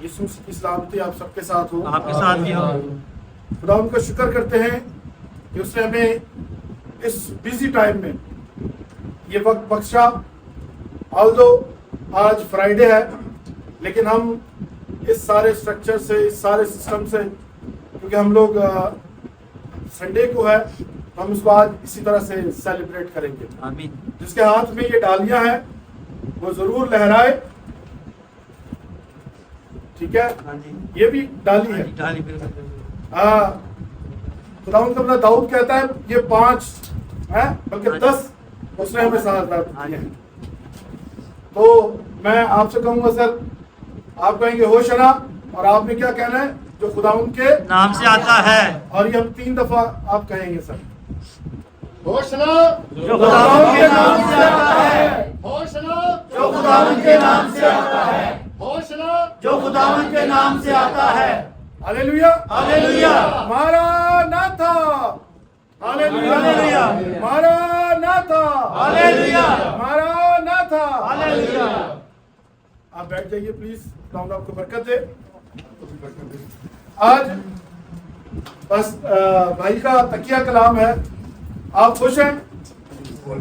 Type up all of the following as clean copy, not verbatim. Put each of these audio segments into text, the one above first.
یسوع مسیح کی سلامتی آپ سب کے ساتھ ہو. آپ کے ساتھ بھی ہو. خدا ان کا شکر کرتے ہیں کہ اس نے ہمیں اس بزی ٹائم میں یہ وقت بخشا. آلدو آج فرائیڈے ہے لیکن ہم اس سارے اسٹرکچر سے, اس سارے سسٹم سے, کیونکہ ہم لوگ سنڈے کو ہے, ہم اس کو آج اسی طرح سے سیلیبریٹ کریں گے. آمین. جس کے ہاتھ میں یہ ڈالیاں ہیں وہ ضرور لہرائے. ٹھیک ہے, یہ بھی ڈالی ہے. خدا ان کا اپنا داؤد کہتا ہے یہ 5 ہے بلکہ 10 اس نے ہمیں ساتھ دیے ہیں. تو میں آپ سے کہوں گا سر, آپ کہیں گے ہوشنا, اور آپ نے کیا کہنا ہے؟ جو خدا ان کے نام سے آتا ہے. اور یہ ہم 3 دفعہ آپ کہیں گے سر. ہوشنا جو خدا ان کے نام سے آتا ہے. ہوشنا جو خدا ان کے نام سے آتا ہے. ہوشنا جو خدا ان کے نام سے آتا ہے. ہاللیلویا ہاللیلویا. ماراناتھا. ہاللیلویا. ماراناتھا. ہاللیلویا. ماراناتھا. ہاللیلویا. آپ بیٹھ جائیے پلیز. خدا آپ کو برکت دے. آج بس بھائی کا تکیہ کلام ہے. آپ خوش ہیں؟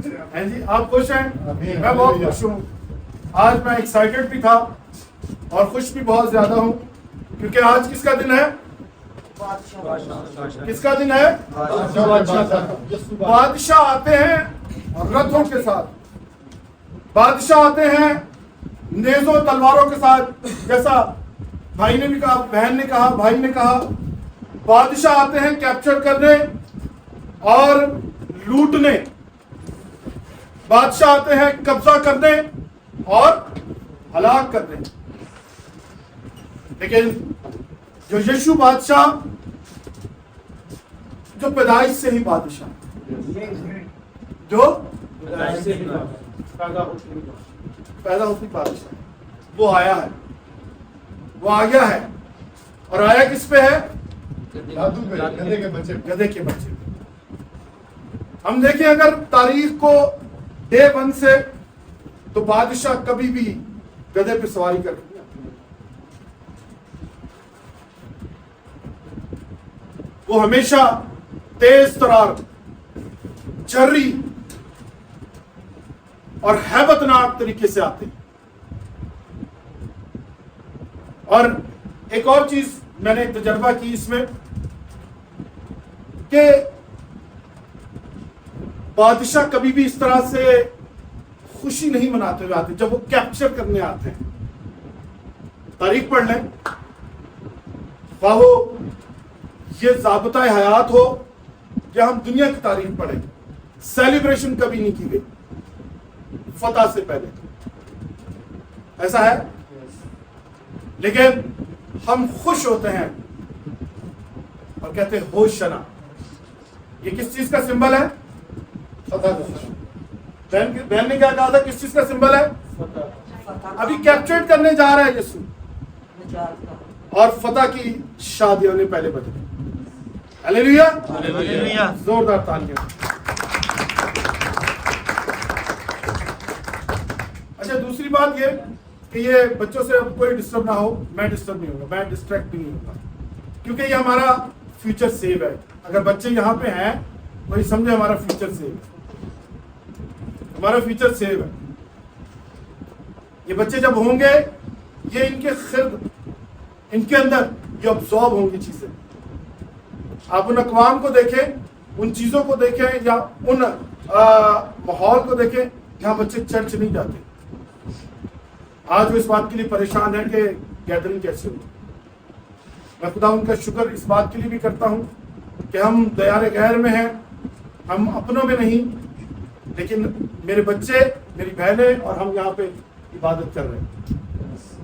جی آپ خوش ہیں؟ میں بہت خوش ہوں. آج میں ایکسائٹڈ بھی تھا اور خوش بھی بہت زیادہ ہوں, کیونکہ آج کس کا دن ہے؟ کس کا دن ہے؟ بادشاہ آتے ہیں رتھوں کے ساتھ. بادشاہ آتے ہیں نیزوں تلواروں کے ساتھ, جیسا بھائی نے بھی کہا, بہن نے کہا, بھائی نے کہا. بادشاہ آتے ہیں کیپچر کرنے اور لوٹنے. بادشاہ آتے ہیں قبضہ کرنے اور ہلاک کرنے. لیکن جو یشوع بادشاہ, جو پیدائش سے ہی بادشاہ, جو پیدا ہوتی بادشاہ, وہ آیا ہے, وہ آ گیا ہے. اور آیا کس پہ ہے؟ گدھے کے بچے. ہم دیکھیں اگر تاریخ کو ڈے 1 سے, تو بادشاہ کبھی بھی گدھے پہ سواری کر کے وہ ہمیشہ تیز ترار, جری اور ہیبت ناک طریقے سے آتے ہیں. اور ایک اور چیز میں نے تجربہ کی اس میں کہ بادشاہ کبھی بھی اس طرح سے خوشی نہیں مناتے ہوئے آتے جب وہ کیپچر کرنے آتے ہیں. تاریخ پڑھ لیں, خواہ وہ یہ ضابطہ حیات ہو یا ہم دنیا کی تاریخ پڑھیں, سیلیبریشن کبھی نہیں کی گئی فتح سے پہلے. ایسا ہے؟ لیکن ہم خوش ہوتے ہیں اور کہتے ہیں ہوشنا. یہ کس چیز کا سمبل ہے؟ بہن نے کیا کہا تھا, کس چیز کا سمبل ہے؟ ابھی کیپچر کرنے جا رہا ہے یسوع, اور فتح کی شادی ہونے پہلے بدلے. ہاللیلویا. ہاللیلویا. زوردار تالیاں. اچھا, دوسری بات یہ کہ یہ بچوں سے اب کوئی ڈسٹرب نہ ہو. میں ڈسٹرب نہیں ہوگا, میں ڈسٹریکٹ بھی نہیں ہوگا, کیونکہ یہ ہمارا فیوچر سیو ہے. اگر بچے یہاں پہ ہیں تو یہ سمجھے ہمارا فیوچر سیو ہے, ہمارا فیوچر سیو ہے. یہ بچے جب ہوں گے, یہ ان کے خرد, ان کے اندر یہ ابزارب ہوں گی چیزیں. آپ ان اقوام کو دیکھیں, ان چیزوں کو دیکھیں, یا ان ماحول کو دیکھیں جہاں بچے چرچ نہیں جاتے. آج وہ اس بات کے لیے پریشان ہے کہ گیدرنگ کیسے ہوئی. میں خدا ان کا شکر اس بات کے لیے بھی کرتا ہوں کہ ہم دیار غیر میں ہیں, ہم اپنوں میں نہیں, لیکن میرے بچے, میری بہنیں اور ہم یہاں پہ عبادت کر رہے ہیں.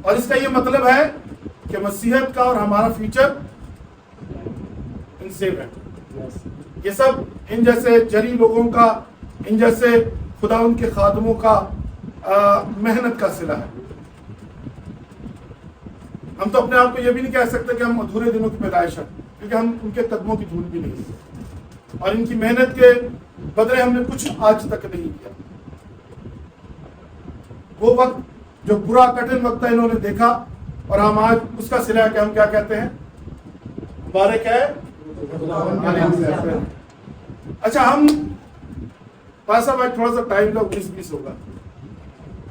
اور اس کا یہ مطلب ہے کہ مسیحیت کا اور ہمارا فیوچر ان سیو ہے. یہ سب ان جیسے جری لوگوں کا, ان جیسے خدا ان کے خادموں کا محنت کا صلہ ہے. ہم تو اپنے آپ کو یہ بھی نہیں کہہ سکتے کہ ہم ادھورے دنوں کی پیدائش ہیں, کیونکہ ہم ان کے قدموں کی دھول بھی نہیں, اور ان کی محنت کے بدلے ہم نے کچھ آج تک نہیں کیا. وہ وقت جو برا کٹھن وقت ہے انہوں نے دیکھا اور ہم آج اس کا صلہ کہ ہم کیا کہتے ہیں؟ مبارک ہے۔ اچھا ہم پاس صاحب آج تھوڑا سا ٹائم کا 19-20 ہوگا،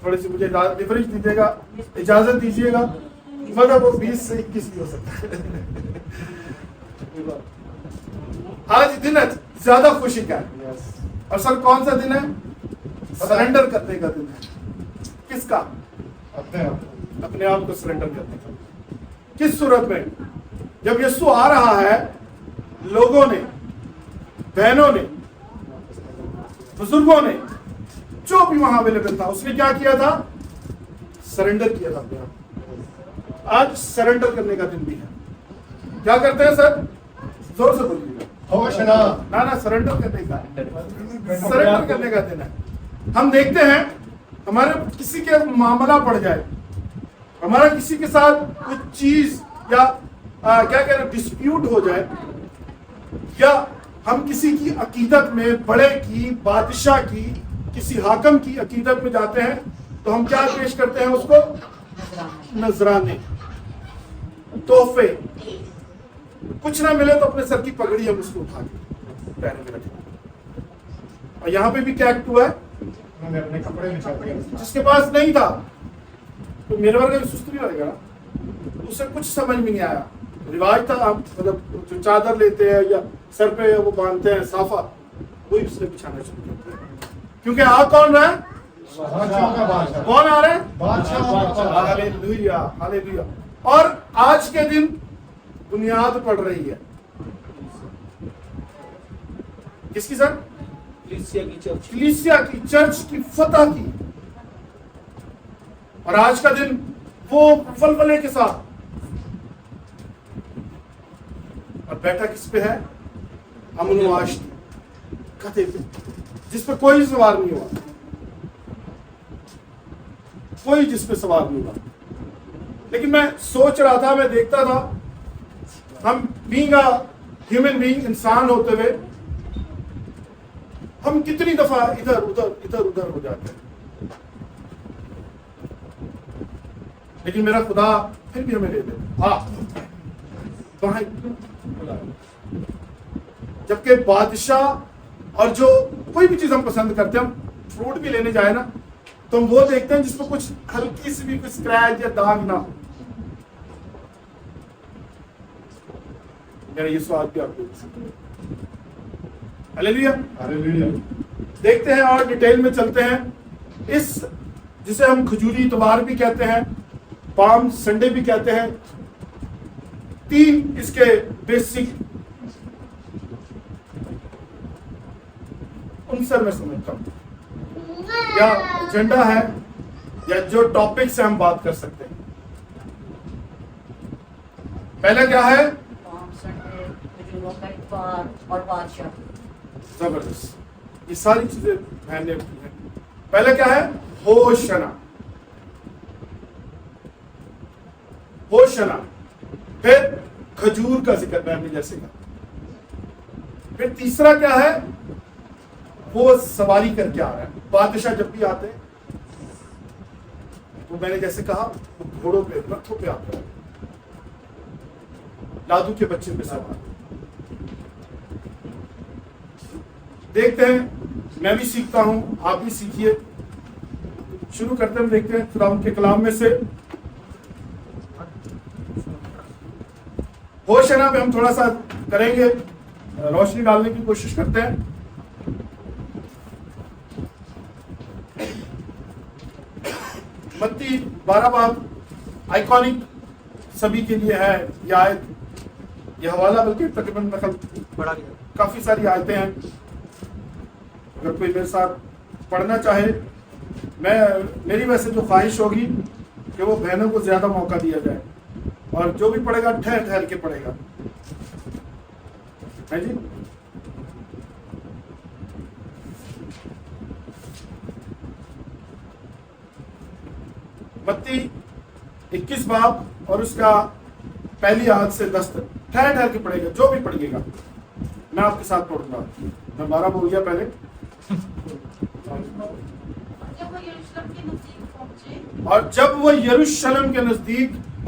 تھوڑی سی مجھے ڈفرینس دیجیے گا، اجازت دیجیے گا، مگر وہ 20 سے 21 بھی ہو سکتا ہے۔ آج دن زیادہ خوشی کا ہے، اور سر کون سا دن ہے؟ سرنڈر کرنے کا دن ہے۔ کس کا؟ اپنے آپ کو سرنڈر کرنے کا۔ کس صورت میں؟ جب یسوع آ رہا ہے، لوگوں نے، بہنوں نے، بزرگوں نے، جو بھی وہاں اویلیبل تھا، اس نے کیا کیا تھا؟ سرنڈر کیا تھا اپنے آپ۔ آج سرنڈر کرنے کا دن بھی ہے۔ کیا کرتے ہیں سر؟ زور سے بولیے گا۔ نا سرنڈر کرنے کا، سرنڈر کرنے کا دن ہے۔ ہم دیکھتے ہیں ہمارے کسی کے معاملہ پڑ جائے، ہمارا کسی کے ساتھ کچھ چیز یا کیا کہہ رہے ڈسپیوٹ ہو جائے، یا ہم کسی کی عقیدت میں، بڑے کی، بادشاہ کی، کسی حاکم کی عقیدت میں جاتے ہیں، تو ہم کیا پیش کرتے ہیں اس کو؟ نذرانے، تحفے۔ کچھ نہ ملے تو اپنے سر کی پگڑی ہم اس کو اٹھا کے پیروں میں رکھیں۔ اور یہاں پہ بھی کیا ایکٹ ہوا ہے؟ اپنے کپڑے میں جس کے پاس نہیں تھا، تو میرے ورگا بھی سست نہیں رہے گا، اسے کچھ سمجھ میں نہیں آیا۔ رواج تھا، آپ مطلب جو چادر لیتے ہیں یا سر پہ وہ باندھتے ہیں صافہ، وہی اس نے بچھانا شروع کرتے ہیں۔ کیونکہ آ کون رہا ہے؟ کون آ رہا ہے؟ ہاللیلویا، ہاللیلویا۔ اور آج کے دن بنیاد پڑ رہی ہے کس کی سر؟ کلیسیا کی، چرچ کی فتح کی۔ اور آج کا دن وہ ولولے کے ساتھ، اور بیٹھا کس پہ ہے؟ امن و عاشق کتے پہ، جس پہ کوئی سوار نہیں ہوا، کوئی جس پہ سوار نہیں ہوا۔ لیکن میں سوچ رہا تھا، میں دیکھتا تھا، ہم بینگ اے ہیومن بینگ، انسان ہوتے ہوئے ہم کتنی دفعہ ادھر ادھر ہو جاتے ہیں، لیکن میرا خدا پھر بھی ہمیں لے دیتا۔ ہاں، جبکہ بادشاہ اور جو کوئی بھی چیز ہم پسند کرتے ہیں، ہم فروٹ بھی لینے جائیں نا، تو ہم وہ دیکھتے ہیں جس پہ کچھ ہلکی سی بھی کوئی اسکریچ یا داغ نہ ہو۔ یہ سوال بھی آپ کو ہاللیلویا۔ دیکھتے ہیں اور ڈیٹیل میں چلتے ہیں۔ اس جسے ہم کھجوری اتوار بھی کہتے ہیں، پام سنڈے بھی کہتے ہیں، 3 اس کے بیسک عنصر میں سمجھتا ہوں، یا ایجنڈا ہے، یا جو ٹاپک سے ہم بات کر سکتے ہیں۔ پہلا کیا ہے؟ اور بادشاہ۔ زبردست، یہ ساری چیزیں بہن نے کی ہیں۔ پہلا کیا ہے؟ ہوشنا، ہوشنا۔ پھر کھجور کا ذکر بہن نے جیسے کہا۔ پھر تیسرا کیا ہے؟ وہ سواری کر کے آ رہا ہے۔ بادشاہ جب بھی آتے ہیں تو میں نے جیسے کہا، وہ گھوڑوں پہ، رتھوں پہ آتے ہیں، لادو کے بچے پہ سوار۔ دیکھتے ہیں، میں بھی سیکھتا ہوں، آپ بھی سیکھیے۔ شروع کرتے ہیں، دیکھتے ہیں خدا کے کلام میں سے ہوشنا پہ ہم تھوڑا سا کریں گے، روشنی ڈالنے کی کوشش کرتے ہیں۔ متی 12 باب آئیکونک سبھی کے لیے ہے یہ آیت، یہ حوالہ بلکہ تقریباً کافی ساری آیتیں ہیں۔ اگر کوئی میرے ساتھ پڑھنا چاہے، میری ویسے جو خواہش ہوگی کہ وہ بہنوں کو زیادہ موقع دیا جائے، اور جو بھی پڑھے گا ٹھہر ٹھہر کے پڑھے گا، ہے جی۔ متی 21 باب اور اس کا پہلی آیت سے 10 تک ٹھہر ٹھہر کے پڑھے گا، جو بھی پڑھے گا میں آپ کے ساتھ پڑھوں گا۔ میں 12 بول گیا پہلے۔ اور جب وہ یروشلم کے نزدیک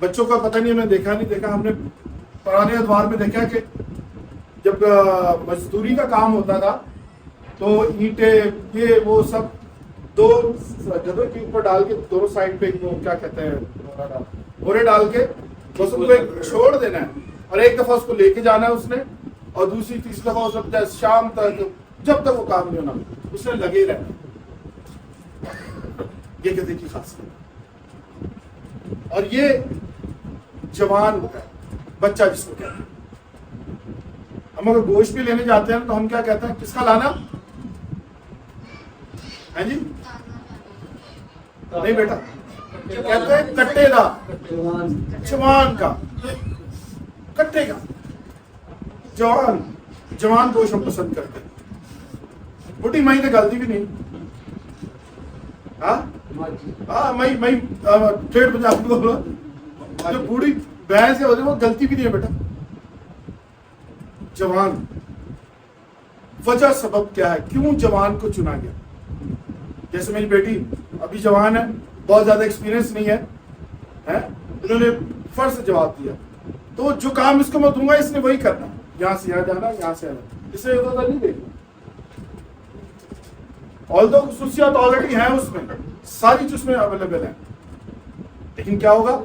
بچوں کا پتہ نہیں، ہم نے دیکھا نہیں دیکھا، ہم نے پرانے ادوار میں دیکھا کہ جب مزدوری کا کام ہوتا تھا تو اینٹیں یہ وہ سب دو گدھوں کے اوپر ڈال کے دونوں سائڈ پہ وہ کیا کہتے ہیں بورے ڈال کے بس ان کو ایک چھوڑ دینا ہے، اور ایک دفعہ اس کو لے کے جانا ہے اس نے، اور دوسری تیسری دفعہ اس شام تک جب تک وہ کام نہیں ہونا اس نے لگے رہنا. یہ گدھے کی خاصیت. اور یہ جوان ہوتا ہے بچہ جس کو کہتے ہیں. ہم اگر گوشت بھی لینے جاتے ہیں تو ہم کیا کہتے ہیں کس کا لانا ہے جی؟ نہیں بیٹا، کہتے ہیں کٹے دا، جوان کا، کٹے کا جوان گوشت ہم پسند کرتے ہیں. بوٹی مائی تو غلطی بھی نہیں. ہاں میں ٹھیٹ پنجاب میں بول رہا، جو بوڑھی بھینس ہے وہ غلطی بھی نہیں ہے بیٹا. جوان، وجہ سبب کیا ہے کیوں جوان کو چنا گیا؟ جیسے میری بیٹی ابھی جوان ہے، بہت زیادہ ایکسپیرینس نہیں ہے، انہوں نے فرض سے جواب دیا تو جو کام اس کو میں دوں گا اس نے وہی کرنا، یہاں سے یہاں جانا، یہاں سے آنا، اسے ادھر نہیں دیکھنا. آلدو خصوصیات آلریڈی ہیں اس میں، ساری چیز میں اویلیبل ہیں، لیکن کیا ہوگا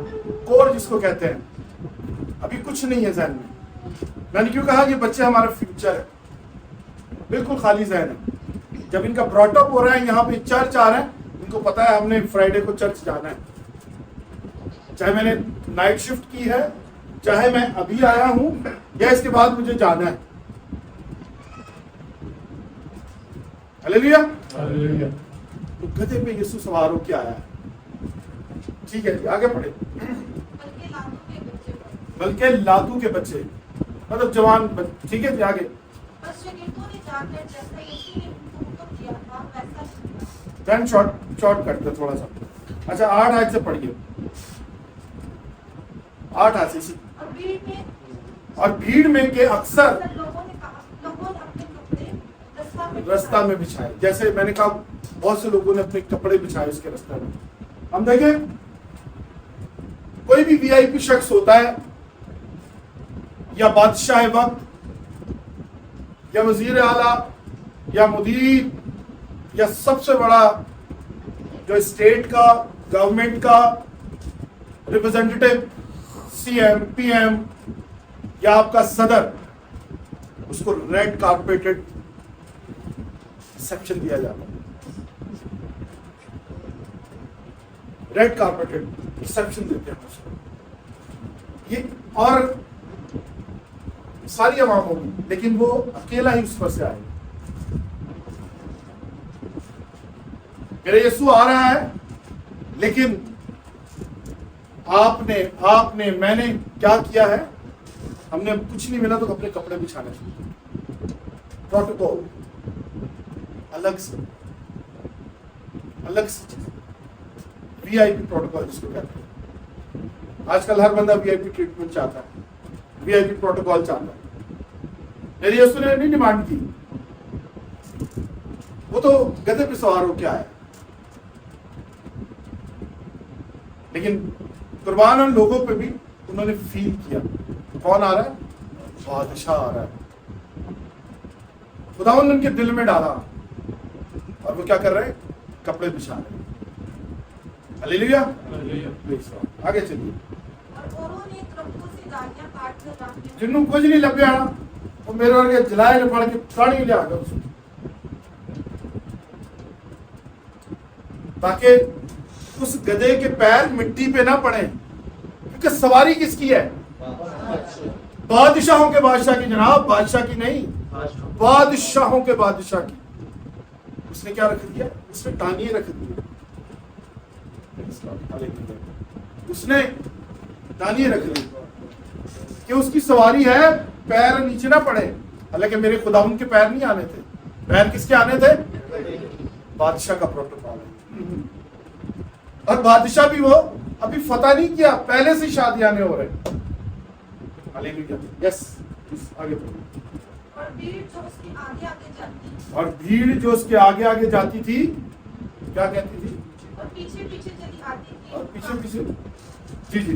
کور جس کو کہتے ہیں ابھی کچھ نہیں ہے ذہن میں. میں نے کیوں کہا یہ بچے ہمارا فیوچر ہے، بالکل خالی ذہن ہے. جب ان کا براٹ اپ ہو رہا ہے، یہاں پہ چرچ آ رہا ہے، ان کو پتا ہے ہم نے فرائیڈے کو چرچ جانا ہے، چاہے میں نے نائٹ شفٹ کی ہے، چاہے میں ابھی آیا ہوں یا اس کے بعد مجھے جانا ہے. ہلیلویا. تو گدھے پہ یسوع سوار ہو کے آیا ہے. ٹھیک ہے جی، آگے پڑھے. بلکہ لادو کے بچے مطلب جوان. ٹھیک ہے جی، آگے. دین شارٹ کرتے تھوڑا سا. اچھا 8 آیت سے پڑھیے. 8 آیت سے. اور بھیڑ میں کے اکثر رستہ میں بچھائے. جیسے میں نے کہا بہت سے لوگوں نے اپنے کپڑے بچھائے اس کے رستے میں. ہم دیکھیں کوئی بھی وی آئی پی شخص ہوتا ہے یا بادشاہ وقت یا وزیر اعلیٰ یا مدیر یا سب سے بڑا جو اسٹیٹ کا گورنمنٹ کا representative C M P M یا آپ کا صدر، اس کو ریڈ کارپیٹڈ سیکشن دیا جاتا ہے. ریڈ کارپیٹڈ سیکشن دیتے ہیں اس کو. یہ اور ساری عوام ہوگی لیکن وہ اکیلا ہی اس پر سے آئے. میرا یسوع آ رہا ہے لیکن آپ نے میں نے کیا کیا ہے؟ ہم نے کچھ نہیں ملا تو اپنے کپڑے بچھانے چاہیے. پروٹوکول الگ سے چیز، وی آئی پی پروٹوکول جس کو کہتے ہیں. آج کل ہر بندہ وی آئی پی ٹریٹمنٹ چاہتا ہے، وی آئی پی پروٹوکول چاہتا ہے. میری یسوع نے نہیں ڈیمانڈ کی، وہ تو گدھے پہ سوار ہو کے آیا. لیکن قربان ان لوگوں پہ بھی انہوں نے فیل کیا کون آ رہا ہے؟ بادشاہ آ رہا ہے. خداوند نے ان کے دل میں ڈالا اور وہ کیا کر رہے ہیں؟ کپڑے بچھا رہے ہیں. ہلیلویا. آگے چلیے. جنوں کچھ نہیں لگیا وہ میرے ورگے جلائے نے پڑھ کے کاڑی لے آ گیا اس تاکہ اس گدھے کے پیر مٹی پہ نہ پڑے، کیونکہ سواری کس کی ہے؟ بادشاہوں کے بادشاہ کی جناب، بادشاہ کی نہیں، بادشاہوں کے بادشاہ کی. اس نے کیا رکھ دیا؟ اس نے ٹانگیں رکھ دی. اس نے ٹانگیں رکھ دی کہ اس کی سواری ہے پیر نیچے نہ پڑے. حالانکہ میرے خداوند کے پیر نہیں آنے تھے، پیر کس کے آنے تھے؟ بادشاہ کا پروٹوکول ہے. اور بادشاہ بھی وہ ابھی فتح نہیں کیا، پہلے سے شادیاں ہو رہے. یس آگے بڑھو. اور بھیڑ جو اس کے آگے آگے جاتی تھی کیا کہتی تھی؟ اور پیچھے پیچھے چلی آتی تھی. اور پیچھے پیچھے جی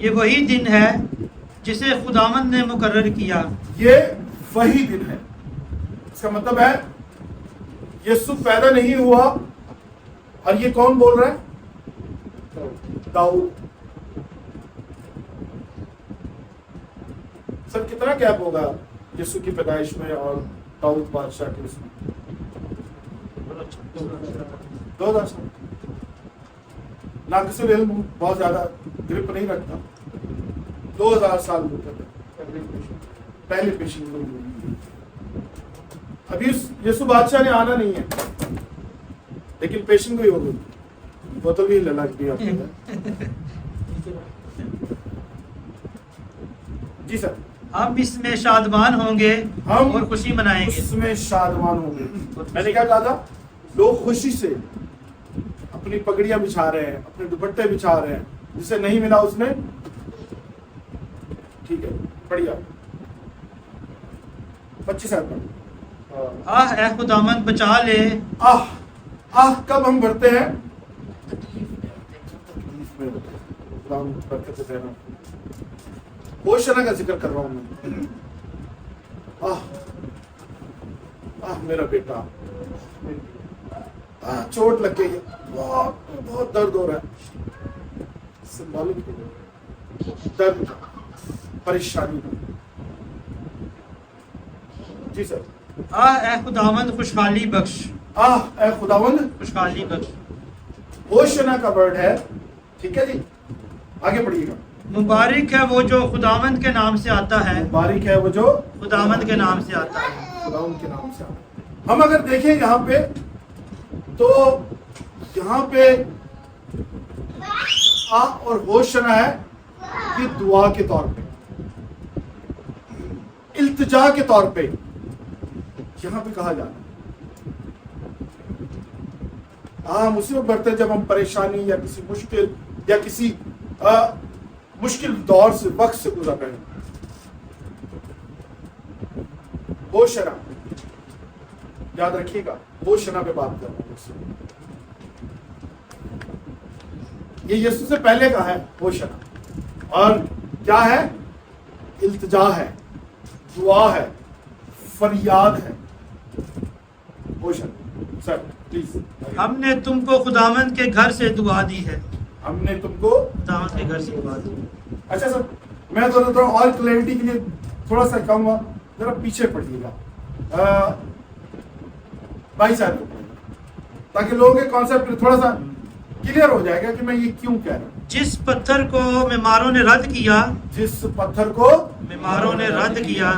یہ وہی دن ہے جسے خداوند نے مقرر کیا. یہ وہی دن ہے. اس کا مطلب ہے یسوع پیدا نہیں ہوا اور یہ کون بول رہا ہے؟ داؤد. سر کتنا گیپ ہوگا یسوع کی پیدائش میں اور داؤد بادشاہ کے اس میں؟ 2000 سال. ناقص العلم بہت زیادہ گرپ نہیں رکھتا. 2000 سال پہلے پیشن گوئی. ابھی یسوع بادشاہ نے آنا نہیں ہے لیکن پیشن گوئی ہو گئی. وہ تو بھی للک بھی آپ جی سر. ہم اس میں شادمان ہوں گے ہم اور خوشی منائیں گے. اس میں شادمان ہوں گے. میں نے کیا کہا تھا؟ لوگ خوشی سے اپنی پگڑیاں بچھا رہے ہیں, اپنے دوپٹے بچھا رہے ہیں. جسے نہیں ملا اس نے ٹھیک ہے پڑھیا 25 سال پر آہ اے خداوند بچا لے. آہ آہ کب ہم بڑھتے ہیں؟ برکت سے رہنا. ہوشنا کا ذکر کر رہا ہوں میں. آہ آہ میرا بیٹا, چوٹ لگ گئی ہے, بہت بہت درد ہو رہا ہے. سمبولک درد, پریشانی. جی سر. آہ اے خداوند خوشحالی بخش. آہ اے خداوند خوشحالی بخش. ہوشنا کا ورڈ ہے. ٹھیک ہے جی, آگے پڑھیے گا. مبارک ہے وہ جو خداوند کے نام سے آتا ہے. مبارک ہے وہ جو خداوند کے نام سے آتا ہے. خداوند کے نام سے آتا ہے. ہم اگر دیکھیں یہاں پہ تو یہاں پہ آ اور ہوشنا ہے یہ دعا کے طور پہ, التجا کے طور پہ یہاں پہ کہا جاتا ہے. ہم اسی وقت بڑھتے ہیں جب ہم پریشانی یا کسی مشکل یا کسی مشکل دور سے وقت سے گزر رہے ہیں. ہوشنا یاد رکھیے گا, ہوشنا پہ بات کر رہا ہوں. یہ یسوع سے پہلے کا ہے ہوشنا, اور کیا ہے؟ التجا ہے, دعا ہے, فریاد ہے. ہوشنا سر پلیز. ہم نے تم کو خداوند کے گھر سے دعا دی ہے. ہم نے تم کو خداوند کے گھر سے دعا دی. اچھا سر, میں تھوڑا اور کلیئرٹی کے لیے تھوڑا سا کہوں گا, ذرا پیچھے پڑھیے گا بھائی صاحب کو, تاکہ لوگوں کے کانسیپٹ تھوڑا سا کلیئر ہو جائے گا کہ میں یہ کیوں کہہ رہا ہوں. جس پتھر کو معماروں نے رد کیا, جس پتھر کو معماروں نے رد کیا,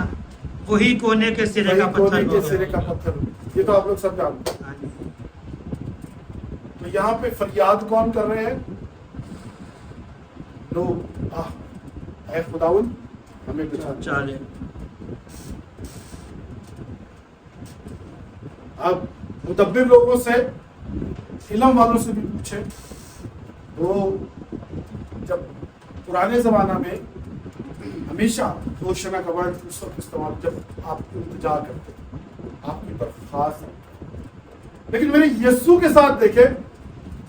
وہی کونے کے سرے کا پتھر کونے کے ہو سرے گیا. کا پتھر. یہ تو آپ لوگ سب جانتے ہیں. ہاں جی. تو یہاں پہ فریاد کون کر رہے ہیں؟ لوگ. اے خداوند ہمیں بچا. چالے. اب مدبر لوگوں سے, علم والوں سے بھی پوچھے, وہ جب پرانے زمانہ میں ہمیشہ ہوشنا کا ورڈ اس وقت استعمال جب آپ التجا کرتے, آپ کی درخواست. لیکن میرے یسوع کے ساتھ دیکھیں,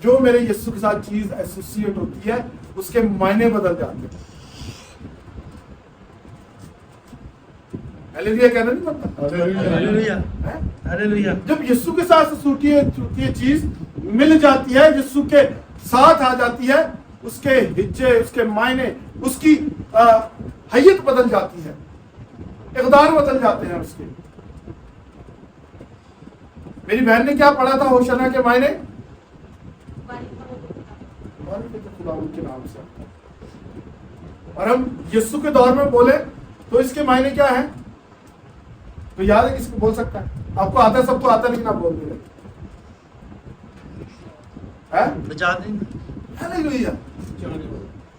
جو میرے یسوع کے ساتھ چیز ایسوسیٹ ہوتی ہے اس کے معنی بدل جاتے ہیں. ہلیلویا کہنا نہیں پڑتا. ہلیلویا, ہلیلویا. جب یسوع کے ساتھ ہوتی ہے چیز مل جاتی ہے, یسوع کے ساتھ آ جاتی ہے, اس کے ہجے, اس کے معنی, اس کی حیت بدل جاتی ہے, اقدار بدل جاتے ہیں اس کے. میری بہن نے کیا پڑھا تھا ہوشنا کے معنی؟ خداوند کے نام سے. اور ہم یسوع کے دور میں بولے تو اس کے معنی کیا ہیں؟ تو یاد ہے کس کو بول سکتا ہے؟ آپ کو آتا ہے, سب کو آتا ہے, لیکن آپ بول دیں. بچا دیں. ہلیلویا,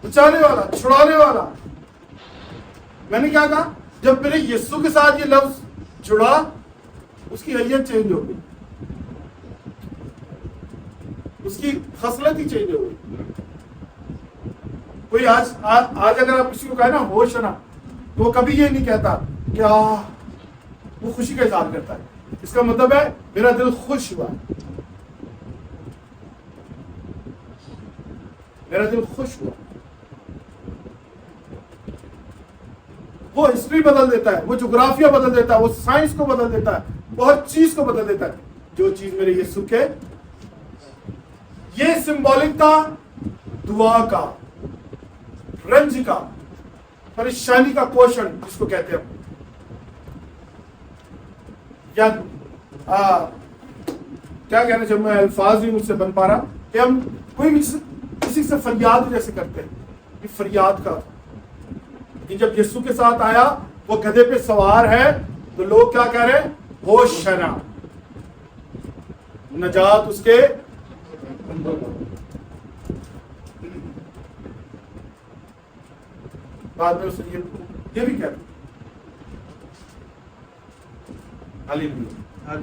بچانے والا, چھڑانے والا. میں نے کیا کہا؟ جب میرے یسوع کے ساتھ یہ لفظ جڑا, اس کی حیت چینج ہو گئی, اس کی خصلت ہی چینج ہو گئی. کوئی آج اگر آپ کسی کو کہے نا ہوشنا, تو وہ کبھی یہ نہیں کہتا کہ وہ خوشی کا اظہار کرتا ہے. اس کا مطلب ہے میرا دل خوش ہوا, میرا دل خوش ہوا. وہ ہسٹری بدل دیتا ہے, وہ جغرافیہ بدل دیتا ہے, وہ سائنس کو بدل دیتا ہے, وہ ہر چیز کو بدل دیتا ہے. جو چیز میرے یسوع کے, یہ سمبولک تھا دعا کا, رنج کا, پریشانی کا کوشن جس کو کہتے ہیں, یا کیا کہنا چاہوں میں, الفاظ بھی مجھ سے بن پا رہا کہ ہم کوئی بھی کسی سے فریاد جیسے کرتے ہیں, یہ فریاد کا. لیکن جب یسوع کے ساتھ آیا, وہ گدھے پہ سوار ہے, تو لوگ کیا کہہ رہے ہیں, ہوشنا, نجات اس کے. بعد میں اسے یہ بھی کہتے ہیں ہاللیلویا.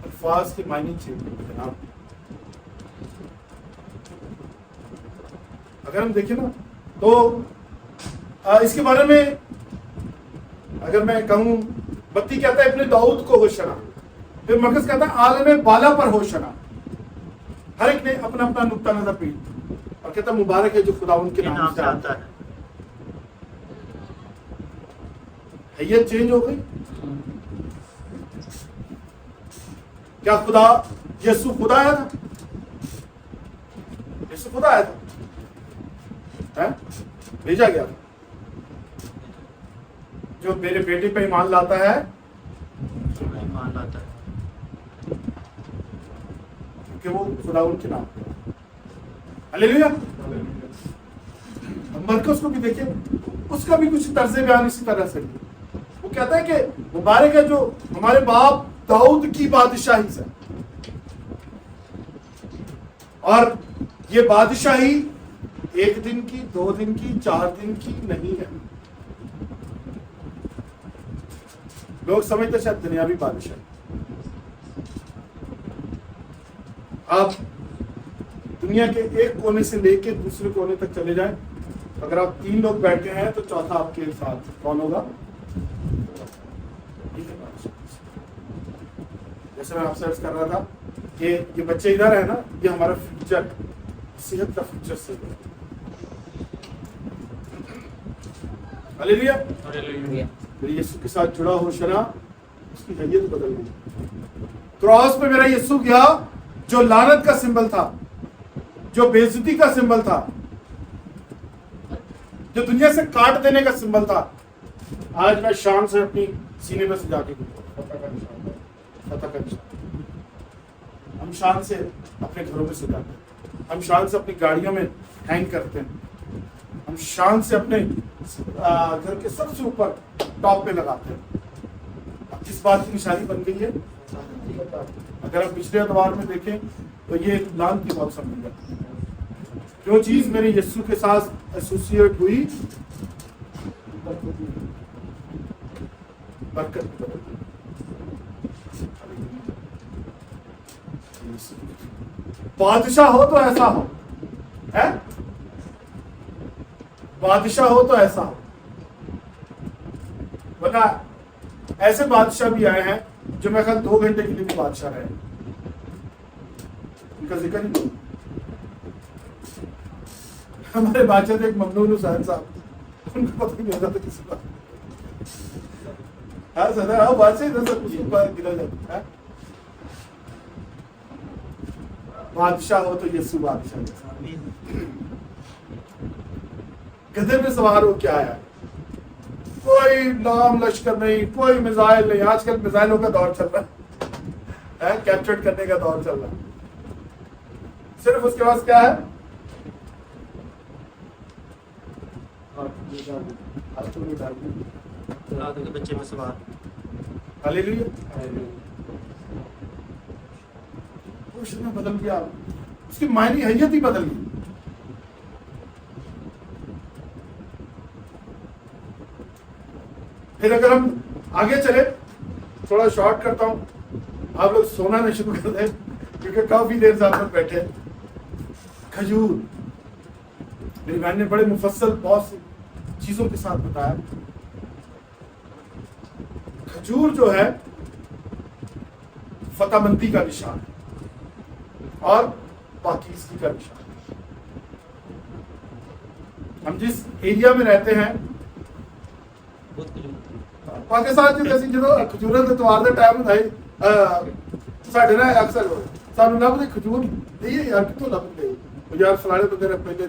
الفاظ کے معنی چینج جناب. اگر ہم دیکھیں نا تو اس کے بارے میں اگر میں کہوں, بتی کہتا ہے اپنے داؤد کو ہوشنا, پھر مرکز کہتا ہے عالم بالا پر ہوشنا. ہر ایک نے اپنا اپنا نقطہ نظر پی, اور کہتا ہے مبارک ہے جو خدا ان کے نام سے آتا ہے. حیت چینج ہو گئی. کیا خدا, یسوع خدا آیا تھا, یسوع خدا آیا تھا, بھیجا گیا تھا. جو میرے بیٹے پہ ایمان لاتا ہے, ایمان لاتا ہے, کہ وہ خدا ان کے نام. ہاللیلویا. مرکز کو بھی دیکھیں, اس کا بھی کچھ طرز بیان اسی طرح سے. وہ کہتا ہے کہ مبارک ہے جو ہمارے باپ داؤد کی بادشاہی سے, اور یہ بادشاہی 1 دن کی, 2 دن کی, 4 دن کی نہیں ہے. لوگ سمجھتے شاید دنیاوی بادشاہی. آپ دنیا کے ایک کونے سے لے کے دوسرے کونے تک چلے جائیں, اگر آپ 3 لوگ بیٹھے ہیں تو چوتھا آپ کے ساتھ کون ہوگا؟ جیسے میں آپ سے عرض کر رہا تھا کہ یہ بچے ادھر ہے نا, یہ ہمارا فیوچر, صحت کا فیوچر سے. ہاللیلویا. میرے یسوع کے ساتھ جڑا ہو شنا, اس کی حیت بدل گئی. کراس پہ میرا یسوع گیا جو لعنت کا سمبل تھا, جو بے عزتی کا سمبل تھا, جو دنیا سے کاٹ دینے کا سمبل تھا. آج میں شان سے اپنی سینے میں سجا کے فتح کا نشان. ہم شان سے اپنے گھروں میں سجاتے ہیں, ہم شان سے اپنی گاڑیوں میں ہینگ کرتے ہیں, ہم شان سے اپنے گھر کے سب سے اوپر ٹاپ پہ لگاتے ہیں. اب کس بات کی نشانی بن گئی ہے؟ اگر آپ پچھلے اتوار میں دیکھیں تو یہ لان کی بات سمجھ گیا. جو چیز میرے یسوع کے ساتھ ایسوسیٹ ہوئی, برکت بدل گئی. بادشاہ ہو تو ایسا ہو, بادشاہ ہو تو ایسا ہو. ورنہ ایسے بادشاہ بھی آئے ہیں جو میں خیال 2 گھنٹے کے لیے بھی بادشاہ رہے, ان کا ذکر ہی نہیں. ہمارے بادشاہ تھے ایک ممنون حسین صاحب, ان کو پتہ نہیں ہوتا تھا کسی بات. ہاں سر, ہاں بادشاہ ادھر سے کچھ گرا جاتا ہے. بادشاہ ہو تو یسوع بادشاہ. گدھے میں سوار ہو کیا آیا, کوئی نام لشکر نہیں, کوئی میزائل نہیں. آج کل میزائلوں کا دور چل رہا ہے, کیپچر کرنے کا دور چل رہا ہے. صرف اس کے پاس کیا ہے, بچے میں سوار. ہاللیلویا. میں بدل گیا, اس کی معنی حیت ہی بدل گئی. پھر اگر ہم آگے چلے, تھوڑا شارٹ کرتا ہوں, آپ لوگ سونا نہ شروع کر دیں کیونکہ کافی دیر سے آپ لوگ بیٹھے. کھجور, میری بہن نے بڑے مفصل بہت سی چیزوں کے ساتھ بتایا. کھجور جو ہے فتح مندی کا نشان ہے اور پاکیزگی کا نشان. ہم جس ایریا میں رہتے ہیں پاکستان ਚ ਅਸੀਂ ਜਦੋਂ ਖਜੂਰਾਂ ਦੇ ਤਿਉਹਾਰ ਦਾ ਟਾਈਮ ਹੁੰਦਾ ਹੈ ਸਾਡੇ ਨਾਲ ਅਕਸਰ ਸਾਨੂੰ ਲੱਭਦੇ ਖਜੂਰ ਇਹ ਯਾਰ ਕਿੱਥੋਂ ਲੱਭਦੇ ਯਾਰ ਫਲਾਣੇ ਬੰਦੇ ਨੇ ਪਹਿਲੇ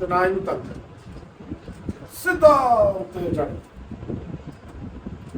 ਤੇ ਨਾ ਇਹਨੂੰ ਤੰਗ ਕਰਨਾ ਸਿੱਧਾ ਉੱਤੇ ਚੜ੍ਹ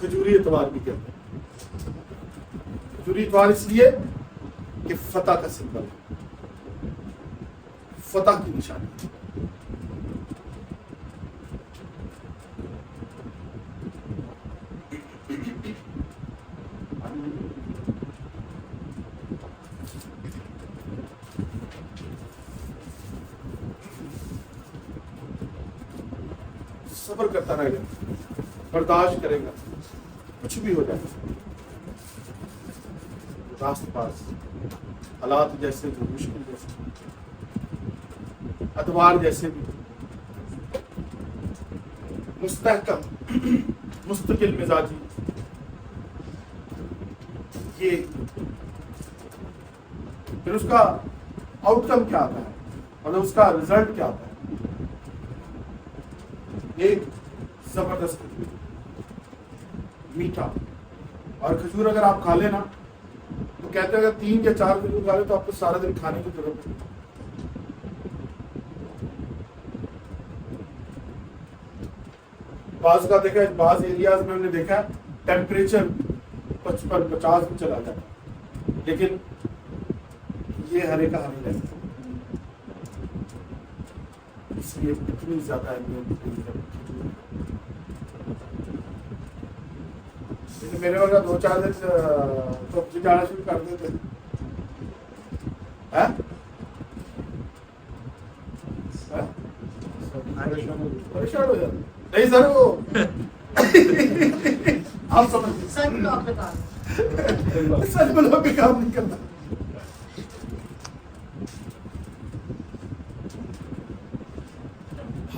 کھجوری اتوار بھی کہتے ہیں. کھجوری اتوار اس لیے کہ فتح کا سمبل ہے، فتح کی نشانی. صبر کرتا رہے گا، برداشت کرے گا، کچھ بھی ہو جائے گا. راست پاس حالات جیسے جو مشکل جیسے ادوار جیسے بھی مستحکم مستقل مزاجی، یہ پھر اس کا آؤٹ کم کیا آتا ہے، مطلب اس کا رزلٹ کیا آتا ہے. ایک زبردست میٹھا. اور کھجور اگر آپ کھا لیں نا تو کہتے ہیں اگر 3 یا 4 کھجور کھا لیں تو آپ کو سارا دن کھانے کی ضرورت نہیں. بعض کا دیکھا ہے، بعض ایریاز میں ہم نے دیکھا ہے ٹیمپریچر 55-50 میں چلا جاتا ہے، لیکن یہ ہرے کا ہرے رہتا ہے. اس لیے اتنی زیادہ اہمیت دی ہے. میرے وقت 2-4 دن تو جانا شروع کر دیتے. پریشان ہو جاتے نہیں سر، وہ آپ سمجھ سچ بولو کہ کام نہیں کرتا.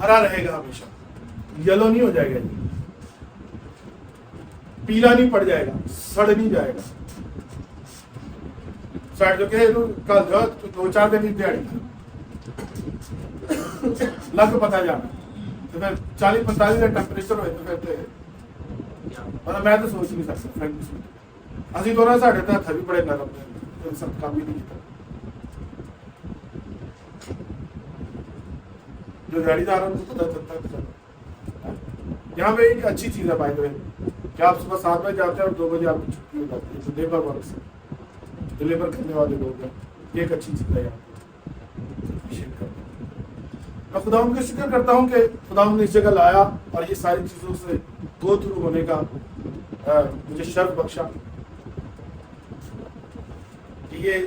ہرا رہے گا ہمیشہ، یلو نہیں ہو جائے گا، پیلا نہیں پڑ جائے گا، سڑ نہیں جائے گا. سڑ جو کہ کل جو 2-4 دن ہی دیڑ لگ پتا جانا تو پھر 40-45 ٹیمپریچر ہوئے تو پھر مطلب میں تو سوچ نہیں سکتا. اسی دوران ساڑھے تھا بھی بڑے نرم سب کام بھی نہیں کیتا. جو گاڑی دار ان کو پتا چلتا ہے. یہاں پہ ایک اچھی چیز ہے بائی دا وے کہ آپ صبح 7 بجے جاتے ہیں اور 2 بجے آپ کی چھٹی ہو جاتی ہے. تو لیبر ورک سے ڈلیور کرنے والے لوگ ہیں، یہ ایک اچھی چیز ہے. یہاں میں خدا ان کا شکر کرتا ہوں کہ خدا نے اس جگہ لایا اور یہ ساری چیزوں سے گو تھرو ہونے کا مجھے شرف بخشا. کہ یہ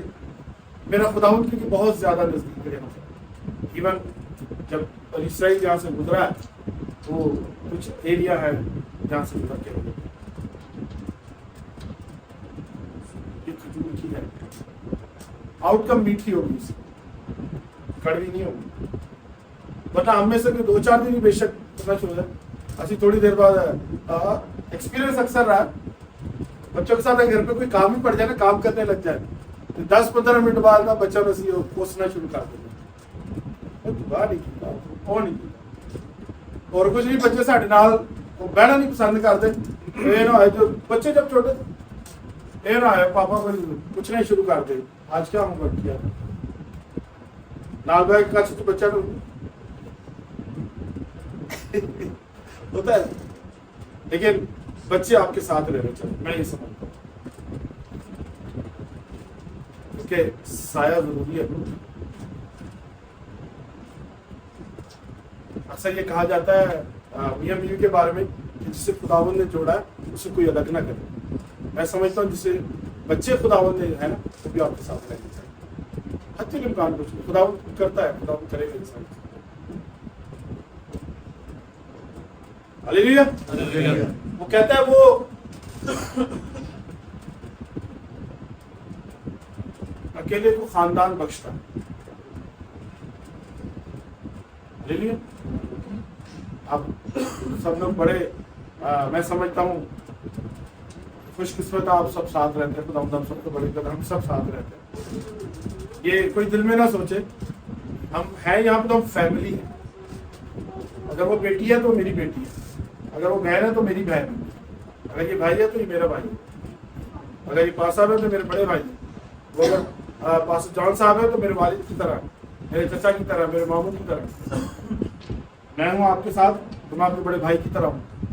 میرا خدا ان کی بہت زیادہ نزدیک ہے. ایون جب علی اسرائیل جہاں سے گزرا ہے وہ کچھ ایریا ہے جہاں سے گزر کے یہ کھجور کی ہے. آؤٹ کم میٹھی ہوگی، اس کڑوی نہیں ہوگی. بٹ ہم میں سے 2-4 دن ہی بے شک کرنا شروع ہے. اسی تھوڑی دیر بعد ایکسپیرئنس اکثر رہا بچوں کے ساتھ گھر پہ کوئی کام ہی پڑ جائے نا، کام کرنے لگ جائے 10-15 منٹ بعد نا بچہ بس یہ کوسنا شروع کر دے. اور کچھ نہیں، بچے ساڈے نال بہنا نہیں پسند کرتے. یہ نہ جو بچے جب چھوٹے یہ نہ آئے پاپا کو پوچھنا ہی شروع کر دے آج کیا ہوم ورک کیا نال بھائی کا تو بچہ ہوتا ہے. لیکن بچے آپ کے ساتھ رہنے چاہیے، میں یہ سمجھتا ہوں کیونکہ سایہ ضروری ہے. اکثر یہ کہا جاتا ہے میاں بیوی کے بارے میں کہ جسے خداوند نے جوڑا ہے اسے کوئی الگ نہ کرے. میں سمجھتا ہوں جسے بچے خداوند نے ہے نا وہ بھی آپ کے ساتھ رہنے چاہیے. حتی الامکان کچھ نہیں، خداوند کرتا ہے، خداوند کرے گا انسان. ہلیلویا. وہ کہتا ہے وہ اکیلے کو خاندان بخشتا ہے. ہلیلویا. اب سب لوگ بڑے میں سمجھتا ہوں خوش قسمت آپ سب ساتھ رہتے ہیں. خدا ہم سب کو بڑے قدر ہم سب ساتھ رہتے ہیں. یہ کوئی دل میں نہ سوچے، ہم ہیں یہاں پہ تو ہم فیملی ہیں. اگر وہ بیٹی ہے تو میری بیٹی ہے، اگر وہ بہن ہے تو میری بہن ہے، اگر یہ بھائی ہے تو یہ میرا بھائی ہے، اگر یہ پاس صاحب ہے تو میرے بڑے بھائی ہیں، وہ اگر پاس جان صاحب ہے تو میرے والد کی طرح، میرے چچا کی طرح، میرے ماموں کی طرح. میں ہوں آپ کے ساتھ تو میں آپ کے بڑے بھائی کی طرح ہوں.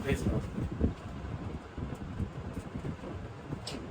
Praise God।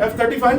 F-35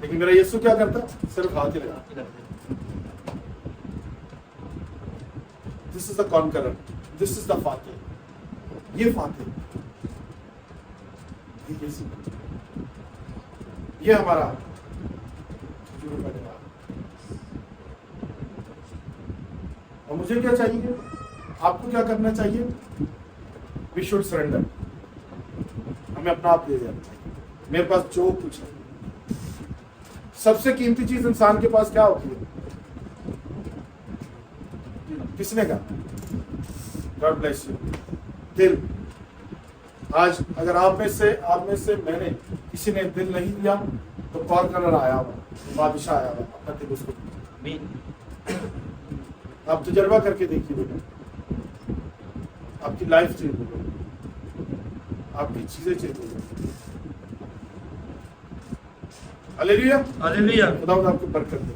لیکن میرا یسو کیا کرتا؟ صرف ہاتھ ہی لگا. دس از دا کانکرر, دس از دا فاتح. یہ فاتح, یہ یسوع, یہ ہمارا اور مجھے کیا چاہیے, آپ کو کیا کرنا چاہیے؟ We should surrender. ہمیں اپنا آپ دے دینا چاہیے. میرے پاس جو کچھ ہے, سب سے قیمتی چیز انسان کے پاس کیا ہوتی ہے؟ کس نے کہا؟ God bless you. دل. آج اگر آپ میں سے میں نے کسی نے دل نہیں دیا تو کارکنر آیا ہوا, بادشاہ آیا ہوا, اپنا دل اس کو. آپ تجربہ کر کے دیکھیے بیٹا, آپ کی لائف چینج ہو گئی, آپ کی چیزیں چینج ہو گئی. ہلیلویا. ہلیلویا. خدا آپ کو برکت دے.